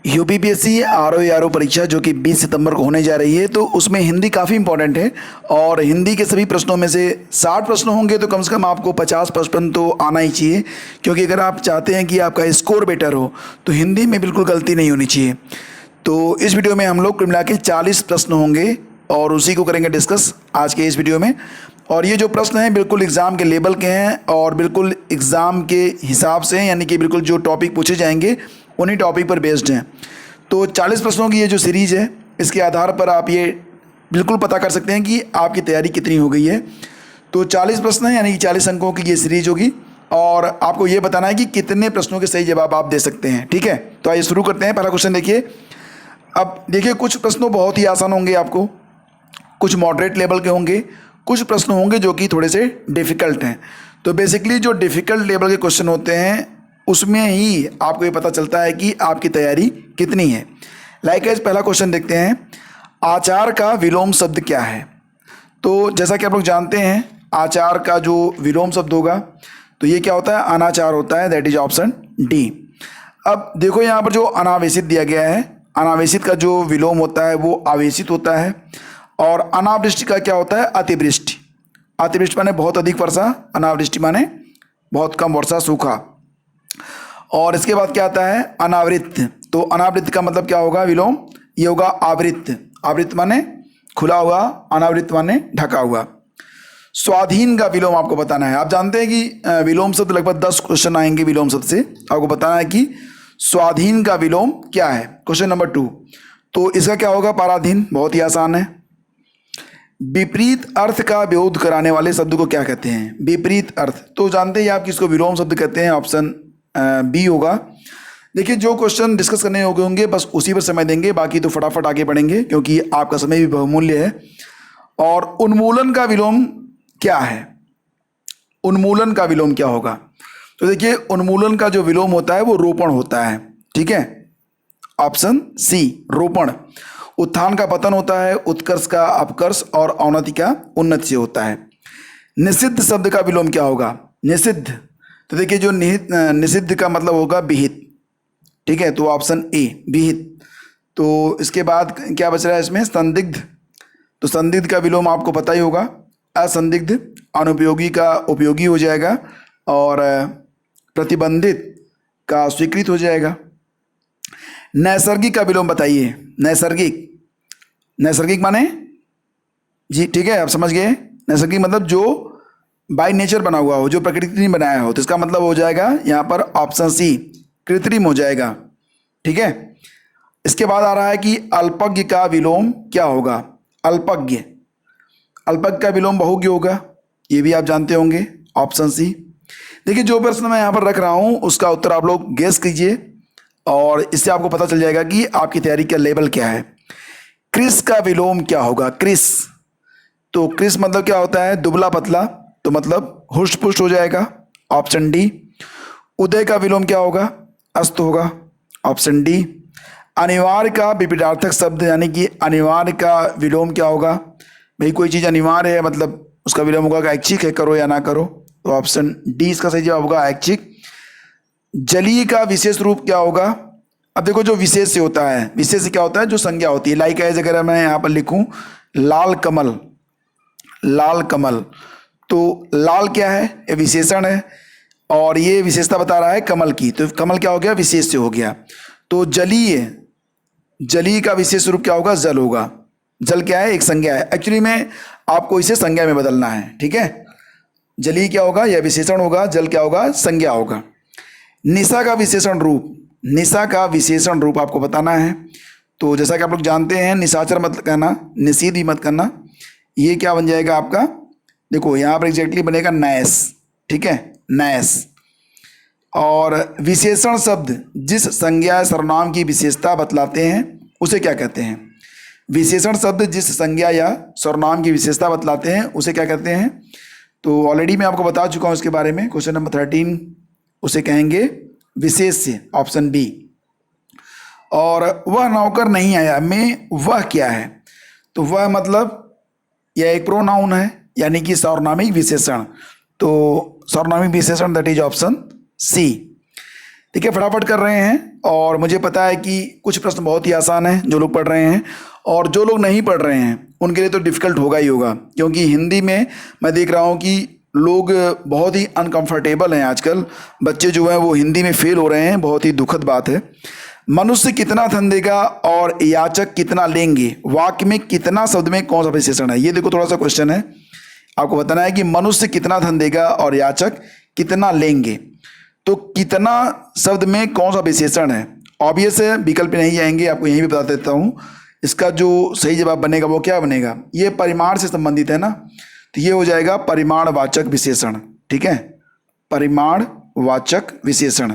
UPPSC RO परीक्षा जो कि 20 सितंबर को होने जा रही है, तो उसमें हिंदी काफ़ी इंपॉर्टेंट है। और हिंदी के सभी प्रश्नों में से 60 प्रश्न होंगे, तो कम से कम आपको 50 प्रश्न तो आना ही चाहिए। क्योंकि अगर आप चाहते हैं कि आपका स्कोर बेटर हो तो हिंदी में बिल्कुल गलती नहीं होनी चाहिए। तो इस वीडियो में हम लोग कुल मिला के 40 प्रश्न होंगे और उसी को करेंगे डिस्कस आज के इस वीडियो में। और ये जो प्रश्न हैं बिल्कुल एग्ज़ाम के लेवल के हैं और बिल्कुल एग्ज़ाम के हिसाब से, यानी कि बिल्कुल जो टॉपिक पूछे जाएंगे उन्हीं टॉपिक पर बेस्ड हैं। तो 40 प्रश्नों की ये जो सीरीज़ है, इसके आधार पर आप ये बिल्कुल पता कर सकते हैं कि आपकी तैयारी कितनी हो गई है। तो 40 प्रश्न हैं, यानी कि 40 अंकों की ये सीरीज होगी और आपको ये बताना है कि कितने प्रश्नों के सही जवाब आप दे सकते हैं। ठीक है, तो आइए शुरू करते हैं। पहला क्वेश्चन देखिए। अब देखिए, कुछ प्रश्नों बहुत ही आसान होंगे आपको, कुछ मॉडरेट लेवल के होंगे, कुछ प्रश्न होंगे जो कि थोड़े से डिफ़िकल्ट हैं। तो बेसिकली जो डिफ़िकल्ट लेवल के क्वेश्चन होते हैं उसमें ही आपको ये पता चलता है कि आपकी तैयारी कितनी है। लाइक पहला क्वेश्चन देखते हैं, आचार का विलोम शब्द क्या है। तो जैसा कि आप लोग जानते हैं, आचार का जो विलोम शब्द होगा तो ये क्या होता है, अनाचार होता है। That is option D. अब देखो यहाँ पर जो अनावेशित दिया गया है, अनावेशित का जो विलोम होता है वो आवेशित होता है। और अनावृष्टि का क्या होता है, अतिवृष्टि। अतिवृष्टि माने बहुत अधिक वर्षा, अनावृष्टि माने बहुत कम वर्षा, सूखा। और इसके बाद क्या आता है, अनावृत। तो अनावृत का मतलब क्या होगा, विलोम, ये होगा आवृत। आवृत माने खुला हुआ, अनावृत माने ढका हुआ। स्वाधीन का विलोम आपको बताना है। आप जानते हैं कि विलोम शब्द लगभग 10 क्वेश्चन आएंगे विलोम शब्द से। आपको बताना है कि स्वाधीन का विलोम क्या है। क्वेश्चन नंबर 2, तो इसका क्या होगा, पराधीन। बहुत ही आसान है। विपरीत अर्थ का विरोध कराने वाले शब्द को क्या कहते हैं, विपरीत अर्थ। तो जानते हैं आप किसको विलोम शब्द कहते हैं, ऑप्शन बी होगा। देखिए, जो क्वेश्चन डिस्कस करने होंगे होंगे बस उसी पर समय देंगे, बाकी तो फटाफट आगे बढ़ेंगे क्योंकि आपका समय भी बहुमूल्य है। और उन्मूलन का विलोम क्या है, उन्मूलन का विलोम क्या होगा। तो देखिए, उन्मूलन का जो विलोम होता है वो रोपण होता है। ठीक है, ऑप्शन सी, रोपण। उत्थान का पतन होता है, उत्कर्ष का अपकर्ष और अवनति का उन्नति से होता है। निषिद्ध शब्द का विलोम क्या होगा, निषिद्ध। तो देखिए, जो निषिद्ध का मतलब होगा विहित। ठीक है, तो ऑप्शन ए, विहित। तो इसके बाद क्या बच रहा है इसमें, संदिग्ध। तो संदिग्ध का विलोम आपको पता ही होगा, असंदिग्ध। अनुपयोगी का उपयोगी हो जाएगा और प्रतिबंधित का स्वीकृत हो जाएगा। नैसर्गिक का विलोम बताइए, नैसर्गिक। नैसर्गिक माने जी, ठीक है, आप समझ गए। नैसर्गिक मतलब जो बाय नेचर बना हुआ हो, जो प्रकृति ने बनाया हो। तो इसका मतलब हो जाएगा यहाँ पर ऑप्शन सी, कृत्रिम हो जाएगा। ठीक है, इसके बाद आ रहा है कि अल्पज्ञ का विलोम क्या होगा, अल्पज्ञ। अल्पज्ञ का विलोम बहुज्ञ होगा, ये भी आप जानते होंगे, ऑप्शन सी। देखिए, जो प्रश्न मैं यहाँ पर रख रहा हूँ उसका उत्तर आप लोग गेस कीजिए और इससे आपको पता चल जाएगा कि आपकी तैयारी का लेवल क्या है। क्रिस का विलोम क्या होगा, क्रिस। तो क्रिस मतलब क्या होता है, दुबला पतला। तो मतलब हुष्ट पुष्ट हो जाएगा, ऑप्शन डी। उदय का विलोम क्या होगा, अस्त होगा, ऑप्शन डी। अनिवार्य का विपरीतार्थक शब्द, यानी कि अनिवार्य का विलोम क्या होगा। भाई, कोई चीज़ अनिवार्य है मतलब उसका विलोम होगा ऐच्छिक है, करो या ना करो। तो ऑप्शन डी इसका सही जवाब होगा, ऐच्छिक। जलीय का विशेष रूप क्या होगा। अब देखो, जो विशेष से होता है, विशेष से क्या होता है, जो संज्ञा होती है। लाइक एज अगर मैं यहाँ पर लिखूँ लाल कमल, लाल कमल, तो लाल क्या है, ये विशेषण है और ये विशेषता बता रहा है कमल की। तो कमल क्या हो गया, विशेष से हो गया। तो जलीय, जलीय का विशेष रूप क्या होगा, जल होगा। जल क्या है, एक संज्ञा है। एक्चुअली में आपको इसे संज्ञा में बदलना है। ठीक है, जलीय क्या होगा, यह विशेषण होगा, जल क्या होगा, संज्ञा होगा। निशा का विशेषण रूप, निशा का विशेषण रूप आपको बताना है। तो जैसा कि आप लोग जानते हैं, निशाचर मत कहना, निषेध भी मत करना। ये क्या बन जाएगा आपका, देखो यहाँ पर एग्जैक्टली बनेगा नैस। ठीक है, नैस। और विशेषण शब्द जिस संज्ञा सर्वनाम की विशेषता बतलाते हैं उसे क्या कहते हैं। विशेषण शब्द जिस संज्ञा या सर्वनाम की विशेषता बतलाते हैं उसे क्या कहते हैं। तो ऑलरेडी मैं आपको बता चुका हूँ इसके बारे में। क्वेश्चन नंबर 13 उसे कहेंगे विशेष्य, ऑप्शन बी। और वह नौकर नहीं आया में वह क्या है। तो वह मतलब यह एक प्रोनाउन है, यानी कि सार्वनामिक विशेषण। तो सार्वनामिक विशेषण दैट इज ऑप्शन सी। ठीक है, फटाफट कर रहे हैं। और मुझे पता है कि कुछ प्रश्न बहुत ही आसान हैं जो लोग पढ़ रहे हैं, और जो लोग नहीं पढ़ रहे हैं उनके लिए तो डिफ़िकल्ट होगा ही होगा, क्योंकि हिंदी में मैं देख रहा हूँ कि लोग बहुत ही अनकंफर्टेबल हैं आजकल। बच्चे जो हैं वो हिंदी में फेल हो रहे हैं, बहुत ही दुखद बात है। मनुष्य कितना धन देगा और याचक कितना लेंगे, वाक्य में कितना शब्द में कौन सा विशेषण है? ये देखो, थोड़ा सा क्वेश्चन है, आपको बताना है कि मनुष्य कितना धन देगा और याचक कितना लेंगे। तो कितना शब्द में कौन सा विशेषण है? ऑब्वियस है, विकल्प नहीं जाएंगे, आपको यहीं भी बता देता हूँ। इसका जो सही जवाब बनेगा वो क्या बनेगा? ये परिमाण से संबंधित है ना, तो ये हो जाएगा परिमाणवाचक विशेषण। ठीक है, परिमाणवाचक विशेषण।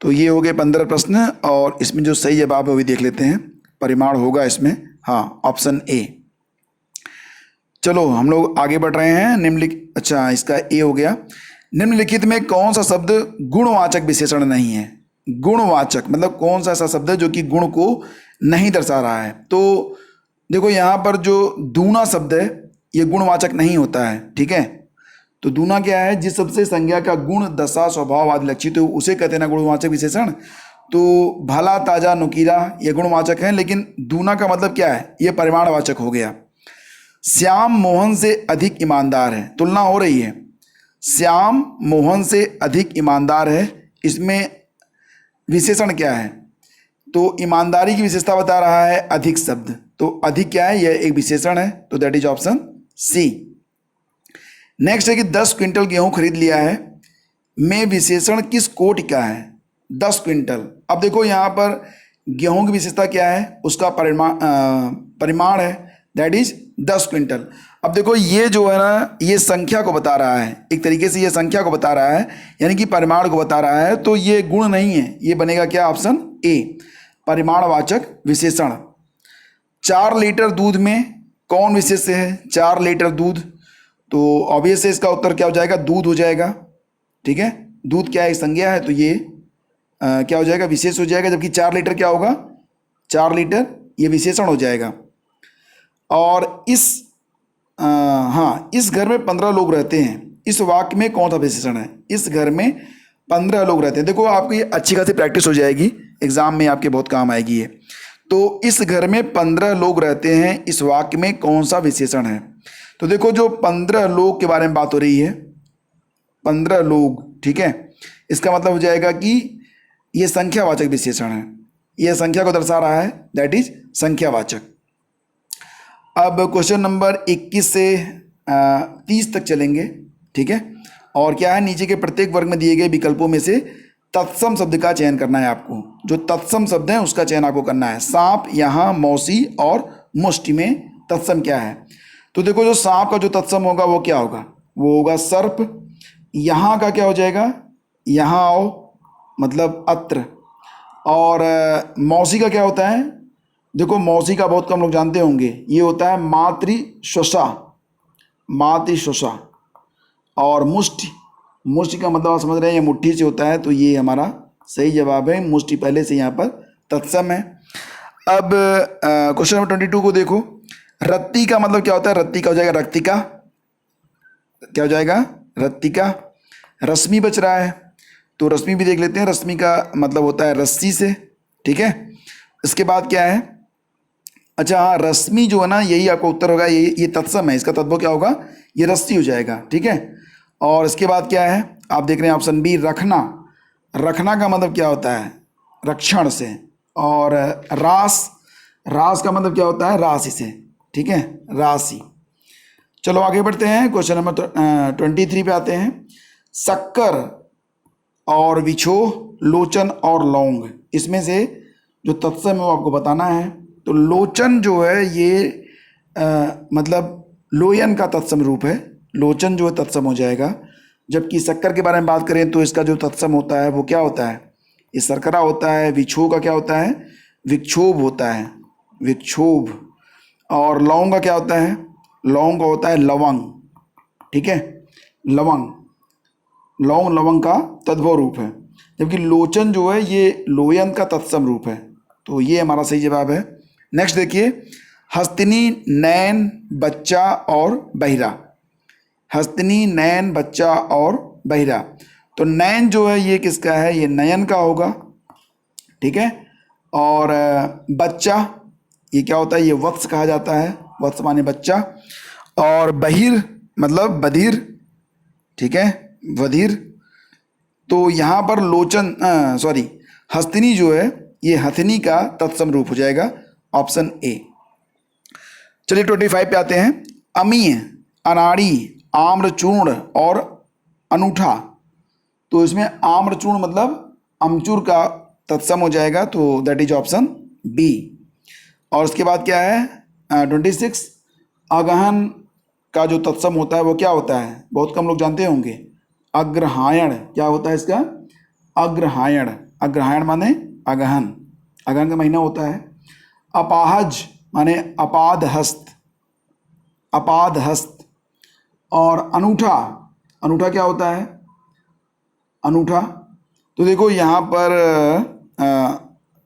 तो ये हो गए 15 प्रश्न, और इसमें जो सही जवाब है वो भी देख लेते हैं। परिमाण होगा इसमें, हाँ, ऑप्शन ए। चलो हम लोग आगे बढ़ रहे हैं। निम्नलिखित, अच्छा इसका ए हो गया। निम्नलिखित में कौन सा शब्द गुणवाचक विशेषण नहीं है? गुणवाचक मतलब कौन सा ऐसा शब्द है जो कि गुण को नहीं दर्शा रहा है? तो देखो यहाँ पर जो दूना शब्द है ये गुणवाचक नहीं होता है। ठीक है, तो दूना क्या है? जिस शब्द से संज्ञा का गुण, दशा, स्वभाव आदि लक्षित हो उसे कहते हैं ना गुणवाचक विशेषण। तो भला, ताजा, नुकीला ये गुणवाचक है, लेकिन दूना का मतलब क्या है? ये परिमाणवाचक हो गया। श्याम मोहन से अधिक ईमानदार है, तुलना हो रही है। श्याम मोहन से अधिक ईमानदार है, इसमें विशेषण क्या है? तो ईमानदारी की विशेषता बता रहा है अधिक शब्द, तो अधिक क्या है? यह एक विशेषण है, तो that is option C. Next है कि 10 क्विंटल गेहूं खरीद लिया है, में विशेषण किस कोटि का है? 10 क्विंटल। अब देखो यहाँ पर गेहूं की विशेषता क्या है? उसका परिमाण है, दैट इज 10 क्विंटल। अब देखो ये जो है ना, ये संख्या को बता रहा है, एक तरीके से ये संख्या को बता रहा है, यानी कि परिमाण को बता रहा है, तो ये गुण नहीं है। ये बनेगा क्या? ऑप्शन ए, परिमाणवाचक विशेषण। 4 लीटर दूध में कौन विशेष्य है? 4 लीटर दूध, तो ऑब्वियस है इसका उत्तर क्या हो जाएगा? दूध हो जाएगा। ठीक है, दूध क्या है? संज्ञा है, तो ये क्या हो जाएगा? विशेष हो जाएगा। जबकि 4 लीटर क्या होगा? 4 लीटर ये विशेषण हो जाएगा। और इस घर में 15 लोग रहते हैं, इस वाक्य में कौन सा विशेषण है? इस घर में 15 लोग रहते हैं। देखो आपको ये अच्छी खासी प्रैक्टिस हो जाएगी, एग्जाम में आपके बहुत काम आएगी ये। तो इस घर में 15 लोग रहते हैं, इस वाक्य में कौन सा विशेषण है? तो देखो जो 15 लोग के बारे में बात हो रही है, 15 लोग, ठीक है, इसका मतलब हो जाएगा कि ये संख्यावाचक विशेषण है, यह संख्या को दर्शा रहा है, दैट इज संख्यावाचक। अब क्वेश्चन नंबर 21 से 30 तक चलेंगे। ठीक है, और क्या है? नीचे के प्रत्येक वर्ग में दिए गए विकल्पों में से तत्सम शब्द का चयन करना है आपको। जो तत्सम शब्द है उसका चयन आपको करना है। सांप, यहाँ, मौसी और मुष्टि में तत्सम क्या है? तो देखो जो सांप का जो तत्सम होगा वो क्या होगा? वो होगा सर्प। यहाँ का क्या हो जाएगा? यहाँ आओ, मतलब अत्र। और मौसी का क्या होता है? देखो मौसी का बहुत कम लोग जानते होंगे, ये होता है मातृश्वसा, मातृश्वसा। और मुष्टि, मुष्टि का मतलब आप समझ रहे हैं, ये मुट्ठी से होता है, तो ये हमारा सही जवाब है। मुष्टि पहले से यहाँ पर तत्सम है। अब क्वेश्चन नंबर 22 को देखो। रत्ती का मतलब क्या होता है? रत्ती का हो जाएगा रक्तिका। क्या हो जाएगा? रत्तिका। रश्मि बच रहा है, तो रश्मि भी देख लेते हैं। रश्मि का मतलब होता है रस्सी से। ठीक है, इसके बाद क्या है? अच्छा हाँ, रश्मि जो है ना, यही आपका उत्तर होगा। ये तत्सम है, इसका तत्व क्या होगा? ये रस्सी हो जाएगा। ठीक है, और इसके बाद क्या है? आप देख रहे हैं ऑप्शन बी, रखना। रखना का मतलब क्या होता है? रक्षण से। और रास, रास का मतलब क्या होता है? राशि से। ठीक है, राशि। चलो आगे बढ़ते हैं, क्वेश्चन नंबर 23 पे आते हैं। शक्कर और विछोह, लोचन और लौंग, इसमें से जो तत्सम है वो आपको बताना है। तो लोचन जो है ये मतलब लोयन का तत्सम रूप है, लोचन जो है तत्सम हो जाएगा। जबकि शक्कर के बारे में बात करें तो इसका जो तत्सम होता है वो क्या होता है? ये शर्करा होता है। विक्षोभ का क्या होता है? विक्षोभ होता है, विक्षोभ। और लौंग का क्या होता है? लौंग का होता है लवंग। ठीक है, लवंग, लौंग लवंग का तद्भव रूप है। जबकि लोचन जो है ये लोयन का तत्सम रूप है, तो ये हमारा सही जवाब है। नेक्स्ट देखिए, हस्तिनी, नैन, बच्चा और बहिरा। हस्तिनी, नैन, बच्चा और बहिरा, तो नयन जो है ये किसका है, ये नयन का होगा, ठीक है। और बच्चा ये क्या होता है, ये वत्स कहा जाता है, वत्स माने बच्चा। और बहिर मतलब बधिर, ठीक है, बधिर। तो यहाँ पर लोचन सॉरी हस्तिनी जो है ये हथिनी का तत्सम रूप हो जाएगा, ऑप्शन ए। चलिए 25 पे आते हैं। अमीय, अनाड़ी, आम्रचूर्ण और अनूठा। तो इसमें आम्रचूर्ण मतलब अमचूर का तत्सम हो जाएगा, तो दैट इज ऑप्शन बी। और उसके बाद क्या है 26, अगहन का जो तत्सम होता है वो क्या होता है, बहुत कम लोग जानते होंगे। अग्रहायण क्या होता है इसका, अग्रहायण। अग्रहायण माने अगहन, अगहन का महीना होता है। अपाहज माने अपाद हस्त, अपाद हस्त। और अनूठा, अनूठा क्या होता है, अनूठा। तो देखो यहाँ पर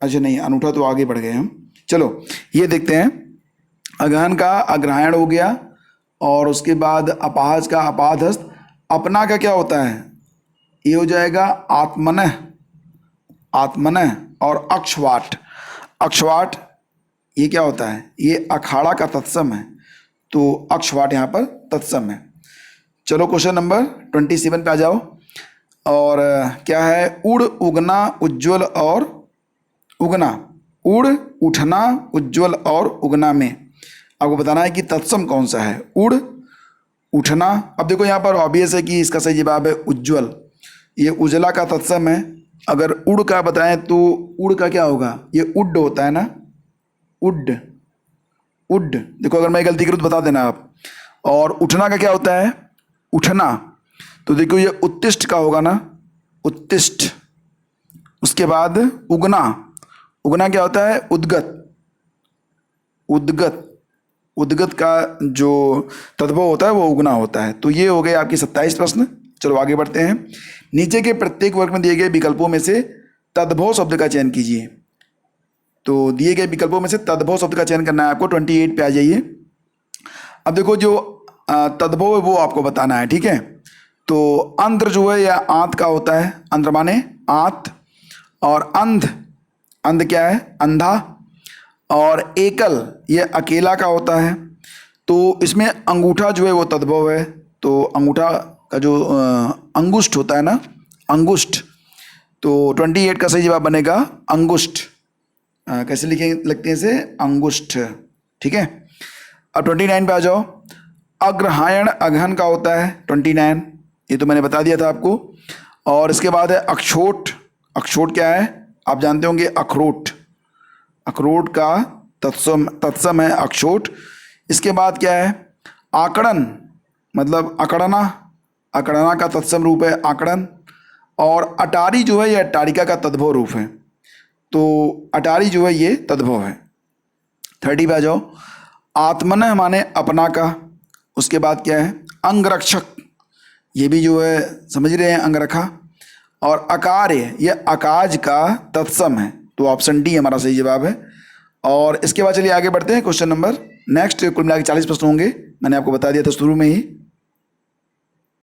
अच्छा नहीं, अनूठा तो आगे बढ़ गए हम। चलो ये देखते हैं, अगहन का अग्रहायण हो गया, और उसके बाद अपाहज का अपाद हस्त। अपना का क्या होता है, ये हो जाएगा आत्मनः, आत्मनः। और अक्षवाट, अक्षवाट ये क्या होता है, ये अखाड़ा का तत्सम है, तो अक्षवाट यहाँ पर तत्सम है। चलो क्वेश्चन नंबर 27 पे आ जाओ। और क्या है, उड़, उगना, उज्ज्वल और उगना। उड़, उठना, उज्ज्वल और उगना में आपको बताना है कि तत्सम कौन सा है, उड़, उठना। अब देखो यहाँ पर ऑब्वियस है कि इसका सही जवाब है उज्ज्वल, ये उजला का तत्सम है। अगर उड़ का बताएं तो उड़ का क्या होगा, ये उड होता है ना, उड, उड। देखो अगर मैं गलती करूँ तो बता देना आप। और उठना का क्या होता है, उठना। तो देखो ये उत्तिष्ठ का होगा ना, उत्तिष्ठ। उसके बाद उगना, उगना क्या होता है, उद्गत, उद्गत। उद्गत का जो तद्भव होता है वो उगना होता है। तो ये हो गए आपके 27 प्रश्न। चलो आगे बढ़ते हैं। नीचे के प्रत्येक वर्ग में दिए गए विकल्पों में से तद्भव शब्द का चयन कीजिए। तो दिए गए विकल्पों में से तद्भव शब्द का चयन करना है आपको। 28 पे आ जाइए। अब देखो जो तद्भव है वो आपको बताना है, ठीक है। तो अंध्र जो है या आंत का होता है, अंध्र माने आंत। और अंध, अंध क्या है, अंधा। और एकल ये अकेला का होता है। तो इसमें अंगूठा जो है वो तद्भव है। तो अंगूठा का जो अंगुष्ठ होता है ना, अंगुष्ठ। तो 28 का सही जवाब बनेगा अंगुष्ठ। कैसे लगते हैं इसे, अंगुष्ठ, ठीक है। अब 29 पे आ जाओ। अग्रहायण अगहन का होता है 29, ये तो मैंने बता दिया था आपको। और इसके बाद है अक्षोट। अक्षोट क्या है, आप जानते होंगे, अखरोट। अखरोट का तत्सम है अक्षोट। इसके बाद क्या है, आकड़न मतलब अकड़ना, अकड़ना का तत्सम रूप है आकड़न। और अटारी जो है ये अटारिका का तद्भव रूप है। तो अटारी जो है ये तद्भव है। 30 पे आ जाओ। आत्मनः माने अपना का। उसके बाद क्या है, अंगरक्षक, ये भी जो है समझ रहे हैं, अंगरखा। और अकार्य ये अकाज का तत्सम है। तो ऑप्शन डी हमारा सही जवाब है। और इसके बाद चलिए आगे बढ़ते हैं। क्वेश्चन नंबर नेक्स्ट, कुल मिला के 40 प्रश्न होंगे, मैंने आपको बता दिया था शुरू में ही।